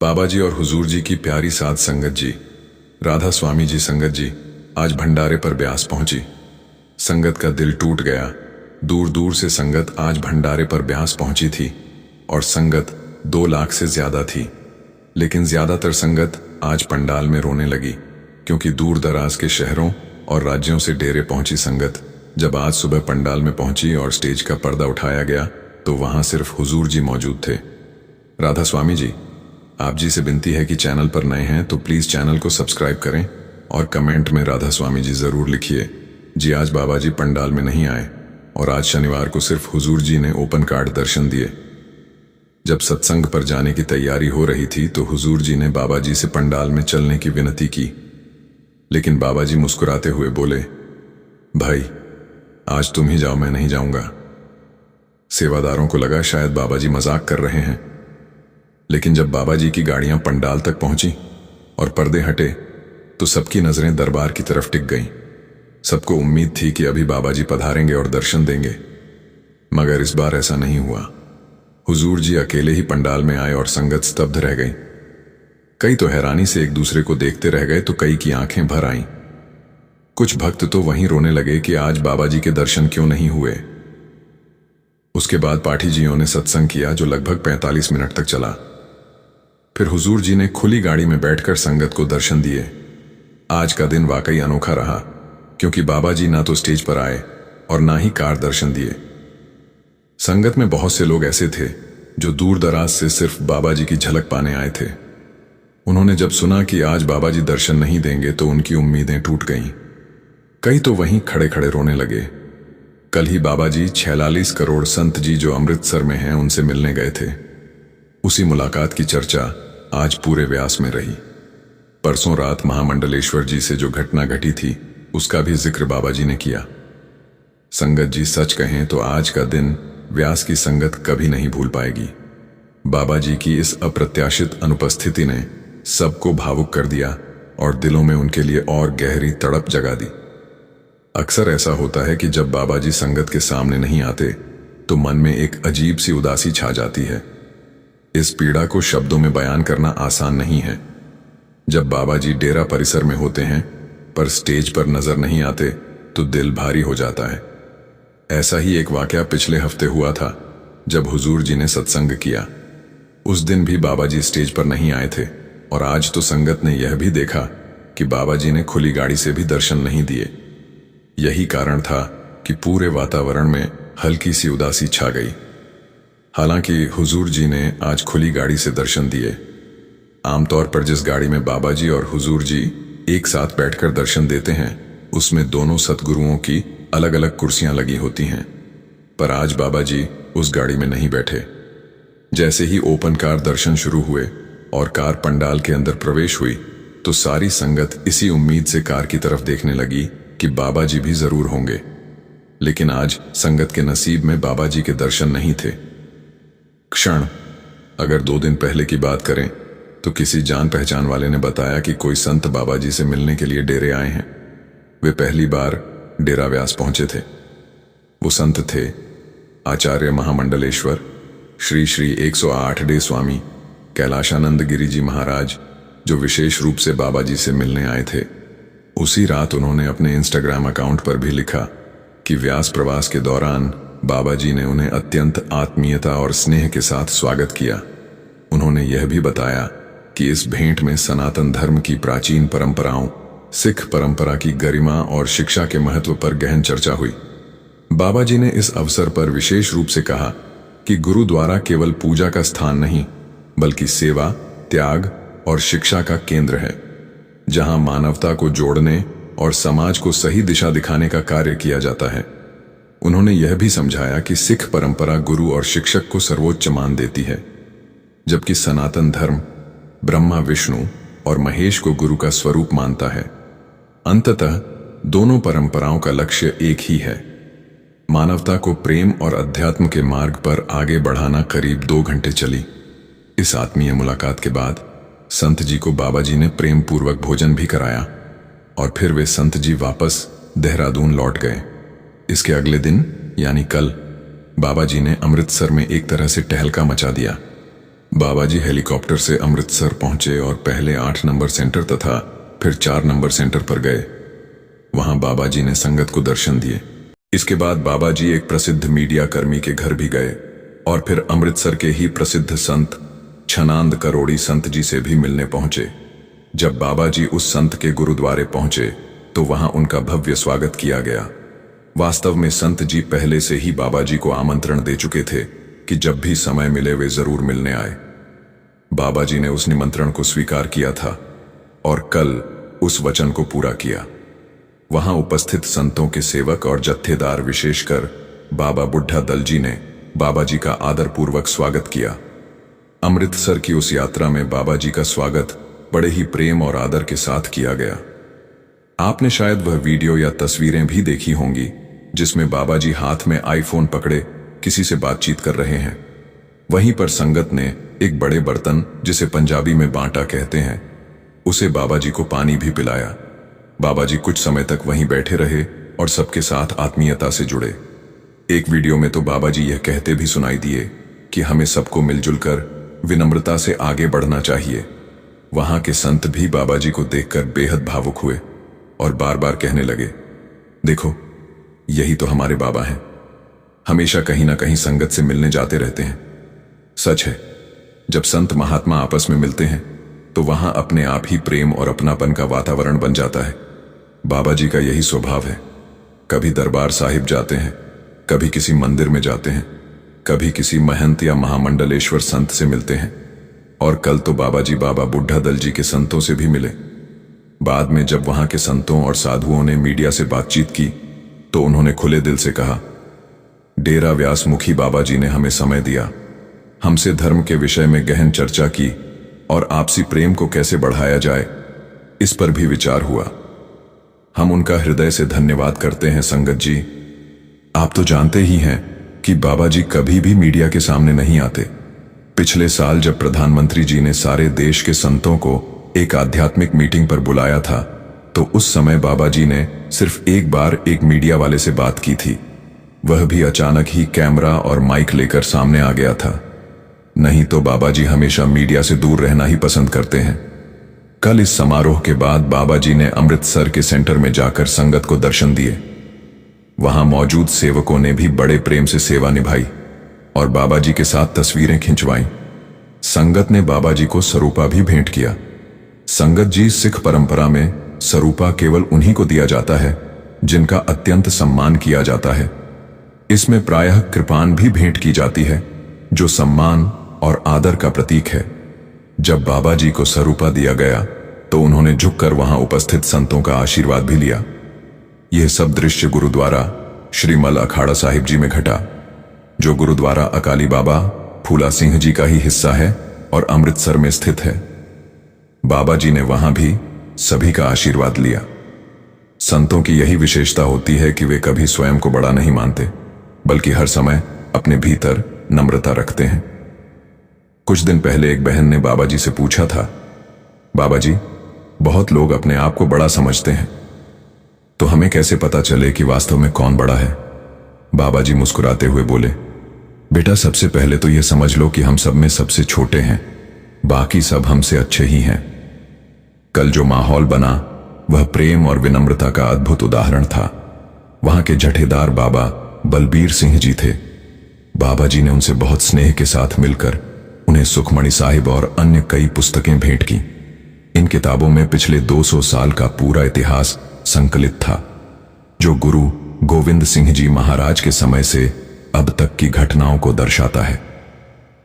बाबा जी और हुजूर जी की प्यारी साध संगत जी, राधा स्वामी जी संगत जी आज भंडारे पर ब्यास पहुंची। संगत का दिल टूट गया। दूर दूर से संगत आज भंडारे पर ब्यास पहुंची थी और संगत 2 लाख से ज्यादा थी। लेकिन ज्यादातर संगत आज पंडाल में रोने लगी, क्योंकि दूर दराज के शहरों और राज्यों से डेरे पहुंची संगत जब आज सुबह पंडाल में पहुंची और स्टेज का पर्दा उठाया गया तो वहां सिर्फ हुजूर जी मौजूद थे। राधा स्वामी जी, आप जी से विनती है कि चैनल पर नए हैं तो प्लीज चैनल को सब्सक्राइब करें और कमेंट में राधा स्वामी जी जरूर लिखिए। जी आज बाबा जी पंडाल में नहीं आए और आज शनिवार को सिर्फ हुजूर जी ने ओपन कार्ड दर्शन दिए। जब सत्संग पर जाने की तैयारी हो रही थी तो हुजूर जी ने बाबा जी से पंडाल में चलने की विनती की, लेकिन बाबा जी मुस्कुराते हुए बोले, भाई आज तुम ही जाओ, मैं नहीं जाऊंगा। सेवादारों को लगा शायद बाबा जी मजाक कर रहे हैं, लेकिन जब बाबा जी की गाड़ियां पंडाल तक पहुंची और पर्दे हटे तो सबकी नजरें दरबार की तरफ टिक गईं। सबको उम्मीद थी कि अभी बाबा जी पधारेंगे और दर्शन देंगे, मगर इस बार ऐसा नहीं हुआ। हुजूर जी अकेले ही पंडाल में आए और संगत स्तब्ध रह गई। कई तो हैरानी से एक दूसरे को देखते रह गए तो कई की आंखें भर आईं। कुछ भक्त तो वहीं रोने लगे कि आज बाबा जी के दर्शन क्यों नहीं हुए। उसके बाद पाठी जियों ने सत्संग किया जो लगभग 45 मिनट तक चला। फिर हुजूर जी ने खुली गाड़ी में बैठकर संगत को दर्शन दिए। आज का दिन वाकई अनोखा रहा, क्योंकि बाबा जी ना तो स्टेज पर आए और ना ही कार दर्शन दिए। संगत में बहुत से लोग ऐसे थे जो दूर दराज से सिर्फ बाबा जी की झलक पाने आए थे। उन्होंने जब सुना कि आज बाबा जी दर्शन नहीं देंगे तो उनकी उम्मीदें टूट गईं। कई तो वहीं खड़े खड़े रोने लगे। कल ही बाबा जी 46 करोड़ संत जी जो अमृतसर में हैं उनसे मिलने गए थे। उसी मुलाकात की चर्चा आज पूरे व्यास में रही। परसों रात महामंडलेश्वर जी से जो घटना घटी थी उसका भी जिक्र बाबा जी ने किया। संगत जी सच कहें तो आज का दिन व्यास की संगत कभी नहीं भूल पाएगी। बाबा जी की इस अप्रत्याशित अनुपस्थिति ने सबको भावुक कर दिया और दिलों में उनके लिए और गहरी तड़प जगा दी। अक्सर ऐसा होता है कि जब बाबा जी संगत के सामने नहीं आते तो मन में एक अजीब सी उदासी छा जाती है। इस पीड़ा को शब्दों में बयान करना आसान नहीं है। जब बाबा जी डेरा परिसर में होते हैं पर स्टेज पर नजर नहीं आते तो दिल भारी हो जाता है। ऐसा ही एक वाकया पिछले हफ्ते हुआ था जब हुजूर जी ने सत्संग किया। उस दिन भी बाबा जी स्टेज पर नहीं आए थे और आज तो संगत ने यह भी देखा कि बाबा जी ने खुली गाड़ी से भी दर्शन नहीं दिए। यही कारण था कि पूरे वातावरण में हल्की सी उदासी छा गई। हालांकि हुजूर जी ने आज खुली गाड़ी से दर्शन दिए। आमतौर पर जिस गाड़ी में बाबा जी और हुजूर जी एक साथ बैठकर दर्शन देते हैं उसमें दोनों सतगुरुओं की अलग अलग कुर्सियां लगी होती हैं, पर आज बाबा जी उस गाड़ी में नहीं बैठे। जैसे ही ओपन कार दर्शन शुरू हुए और कार पंडाल के अंदर प्रवेश हुई तो सारी संगत इसी उम्मीद से कार की तरफ देखने लगी कि बाबा जी भी जरूर होंगे। लेकिन आज संगत के नसीब में बाबा जी के दर्शन नहीं थे। क्षण अगर 2 दिन पहले की बात करें तो किसी जान पहचान वाले ने बताया कि कोई संत बाबा जी से मिलने के लिए डेरे आए हैं। वे पहली बार डेरा व्यास पहुंचे थे। वो संत थे आचार्य महामंडलेश्वर श्री श्री 108 डे स्वामी कैलाशानंद गिरी जी महाराज, जो विशेष रूप से बाबा जी से मिलने आए थे। उसी रात उन्होंने अपने इंस्टाग्राम अकाउंट पर भी लिखा कि व्यास प्रवास के दौरान बाबा जी ने उन्हें अत्यंत आत्मीयता और स्नेह के साथ स्वागत किया। उन्होंने यह भी बताया कि इस भेंट में सनातन धर्म की प्राचीन परंपराओं, सिख परंपरा की गरिमा और शिक्षा के महत्व पर गहन चर्चा हुई। बाबा जी ने इस अवसर पर विशेष रूप से कहा कि गुरुद्वारा केवल पूजा का स्थान नहीं बल्कि सेवा, त्याग और शिक्षा का केंद्र है, जहां मानवता को जोड़ने और समाज को सही दिशा दिखाने का कार्य किया जाता है। उन्होंने यह भी समझाया कि सिख परंपरा गुरु और शिक्षक को सर्वोच्च मान देती है, जबकि सनातन धर्म ब्रह्मा, विष्णु और महेश को गुरु का स्वरूप मानता है। अंततः दोनों परंपराओं का लक्ष्य एक ही है, मानवता को प्रेम और अध्यात्म के मार्ग पर आगे बढ़ाना। करीब 2 घंटे चली इस आत्मीय मुलाकात के बाद संत जी को बाबा जी ने प्रेम पूर्वक भोजन भी कराया और फिर वे संत जी वापस देहरादून लौट गए। इसके अगले दिन यानी कल बाबा जी ने अमृतसर में एक तरह से टहलका मचा दिया। बाबा जी हेलीकॉप्टर से अमृतसर पहुंचे और पहले 8 नंबर सेंटर तथा फिर 4 नंबर सेंटर पर गए। वहां बाबा जी ने संगत को दर्शन दिए। इसके बाद बाबा जी एक प्रसिद्ध मीडिया कर्मी के घर भी गए और फिर अमृतसर के ही प्रसिद्ध संत छनांद करोड़ी संत जी से भी मिलने पहुंचे। जब बाबा जी उस संत के गुरुद्वारे पहुंचे तो वहां उनका भव्य स्वागत किया गया। वास्तव में संत जी पहले से ही बाबा जी को आमंत्रण दे चुके थे कि जब भी समय मिले वे जरूर मिलने आए। बाबा जी ने उस निमंत्रण को स्वीकार किया था और कल उस वचन को पूरा किया। वहां उपस्थित संतों के सेवक और जत्थेदार विशेषकर बाबा बुढ़ा दल जी ने बाबा जी का आदरपूर्वक स्वागत किया। अमृतसर की उस यात्रा में बाबा जी का स्वागत बड़े ही प्रेम और आदर के साथ किया गया। आपने शायद वह वीडियो या तस्वीरें भी देखी होंगी जिसमें बाबा जी हाथ में आईफोन पकड़े किसी से बातचीत कर रहे हैं। वहीं पर संगत ने एक बड़े बर्तन, जिसे पंजाबी में बांटा कहते हैं, उसे बाबा जी को पानी भी पिलाया। बाबा जी कुछ समय तक वहीं बैठे रहे और सबके साथ आत्मीयता से जुड़े। एक वीडियो में तो बाबा जी यह कहते भी सुनाई दिए कि हमें सबको मिलजुल कर विनम्रता से आगे बढ़ना चाहिए। वहां के संत भी बाबा जी को देखकर बेहद भावुक हुए और बार बार कहने लगे, देखो यही तो हमारे बाबा हैं, हमेशा कहीं ना कहीं संगत से मिलने जाते रहते हैं। सच है, जब संत महात्मा आपस में मिलते हैं तो वहां अपने आप ही प्रेम और अपनापन का वातावरण बन जाता है। बाबा जी का यही स्वभाव है। कभी दरबार साहिब जाते हैं, कभी किसी मंदिर में जाते हैं, कभी किसी महंत या महामंडलेश्वर संत से मिलते हैं और कल तो बाबा जी बाबा बुढ़ा दल जी के संतों से भी मिले। बाद में जब वहां के संतों और साधुओं ने मीडिया से बातचीत की तो उन्होंने खुले दिल से कहा, डेरा व्यासमुखी बाबा जी ने हमें समय दिया, हमसे धर्म के विषय में गहन चर्चा की और आपसी प्रेम को कैसे बढ़ाया जाए इस पर भी विचार हुआ। हम उनका हृदय से धन्यवाद करते हैं। संगत जी, आप तो जानते ही हैं कि बाबा जी कभी भी मीडिया के सामने नहीं आते। पिछले साल जब प्रधानमंत्री जी ने सारे देश के संतों को एक आध्यात्मिक मीटिंग पर बुलाया था तो उस समय बाबा जी ने सिर्फ एक बार एक मीडिया वाले से बात की थी। वह भी अचानक ही कैमरा और माइक लेकर सामने आ गया था। नहीं तो बाबा जी हमेशा मीडिया से दूर रहना ही पसंद करते हैं। कल इस समारोह के बाद बाबा जी ने अमृतसर के सेंटर में जाकर संगत को दर्शन दिए। वहां मौजूद सेवकों ने भी बड़े प्रेम से सेवा निभाई और बाबा जी के साथ तस्वीरें खिंचवाईं। संगत ने बाबा जी को सरूपा भी भेंट किया। संगत जी, सिख परंपरा में सरूपा केवल उन्हीं को दिया जाता है जिनका अत्यंत सम्मान किया जाता है। इसमें प्रायः कृपान भी भेंट की जाती है जो सम्मान और आदर का प्रतीक है। जब बाबा जी को सरूपा दिया गया तो उन्होंने झुककर वहां उपस्थित संतों का आशीर्वाद भी लिया। यह सब दृश्य गुरुद्वारा श्रीमल अखाड़ा साहिब जी में घटा, जो गुरुद्वारा अकाली बाबा फूला सिंह जी का ही हिस्सा है और अमृतसर में स्थित है। बाबा जी ने वहां भी सभी का आशीर्वाद लिया। संतों की यही विशेषता होती है कि वे कभी स्वयं को बड़ा नहीं मानते, बल्कि हर समय अपने भीतर नम्रता रखते हैं। कुछ दिन पहले एक बहन ने बाबा जी से पूछा था, बाबा जी, बहुत लोग अपने आप को बड़ा समझते हैं, तो हमें कैसे पता चले कि वास्तव में कौन बड़ा है? बाबा जी मुस्कुराते हुए बोले, बेटा, सबसे पहले तो यह समझ लो कि हम सब में सबसे छोटे हैं, बाकी सब हमसे अच्छे ही हैं। कल जो माहौल बना वह प्रेम और विनम्रता का अद्भुत उदाहरण था। वहां के जठेदार बाबा बलबीर सिंह जी थे। बाबा जी ने उनसे बहुत स्नेह के साथ मिलकर उन्हें सुखमणि साहिब और अन्य कई पुस्तकें भेंट की। इन किताबों में पिछले 200 साल का पूरा इतिहास संकलित था, जो गुरु गोविंद सिंह जी महाराज के समय से अब तक की घटनाओं को दर्शाता है।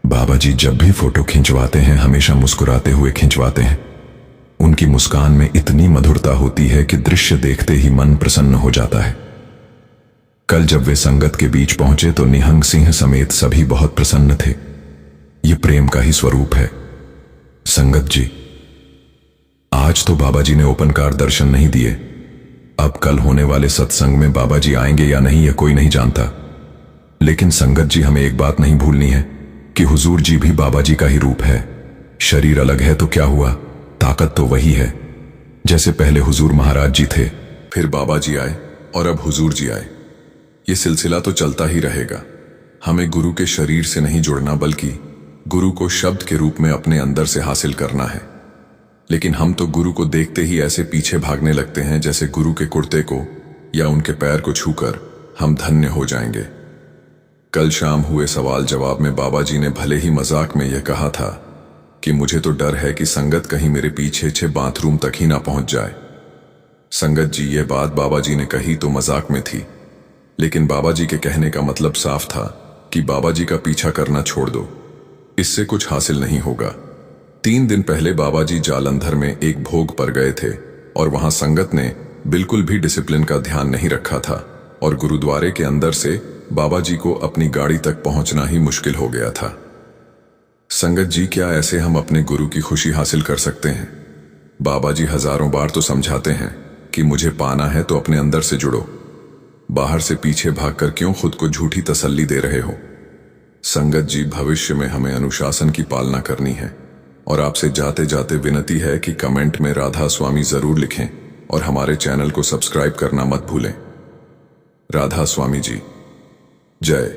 बाबा जी जब भी फोटो खिंचवाते हैं हमेशा मुस्कुराते हुए खिंचवाते हैं। उनकी मुस्कान में इतनी मधुरता होती है कि दृश्य देखते ही मन प्रसन्न हो जाता है। कल जब वे संगत के बीच पहुंचे तो निहंग सिंह समेत सभी बहुत प्रसन्न थे। ये प्रेम का ही स्वरूप है। संगत जी, आज तो बाबा जी ने ओपनकार दर्शन नहीं दिए। अब कल होने वाले सत्संग में बाबा जी आएंगे या नहीं यह कोई नहीं जानता, लेकिन संगत जी हमें एक बात नहीं भूलनी है कि हुजूर जी भी बाबा जी का ही रूप है। शरीर अलग है तो क्या हुआ, ताकत तो वही है। जैसे पहले हुजूर महाराज जी थे, फिर बाबा जी आए और अब हुजूर जी आए। ये सिलसिला तो चलता ही रहेगा। हमें गुरु के शरीर से नहीं जुड़ना बल्कि गुरु को शब्द के रूप में अपने अंदर से हासिल करना है। लेकिन हम तो गुरु को देखते ही ऐसे पीछे भागने लगते हैं जैसे गुरु के कुर्ते को या उनके पैर को छूकर हम धन्य हो जाएंगे। कल शाम हुए सवाल जवाब में बाबा जी ने भले ही मजाक में यह कहा था कि मुझे तो डर है कि संगत कहीं मेरे पीछे बाथरूम तक ही ना पहुंच जाए। संगत जी, यह बात बाबा जी ने कही तो मजाक में थी, लेकिन बाबा जी के कहने का मतलब साफ था कि बाबा जी का पीछा करना छोड़ दो, इससे कुछ हासिल नहीं होगा। 3 दिन पहले बाबा जी जालंधर में एक भोग पर गए थे और वहां संगत ने बिल्कुल भी डिसिप्लिन का ध्यान नहीं रखा था और गुरुद्वारे के अंदर से बाबा जी को अपनी गाड़ी तक पहुंचना ही मुश्किल हो गया था। संगत जी, क्या ऐसे हम अपने गुरु की खुशी हासिल कर सकते हैं? बाबा जी हजारों बार तो समझाते हैं कि मुझे पाना है तो अपने अंदर से जुड़ो, बाहर से पीछे भागकर क्यों खुद को झूठी तसल्ली दे रहे हो? संगत जी, भविष्य में हमें अनुशासन की पालना करनी है और आपसे जाते जाते विनती है कि कमेंट में राधा स्वामी जरूर लिखें और हमारे चैनल को सब्सक्राइब करना मत भूलें। राधा स्वामी जी जय।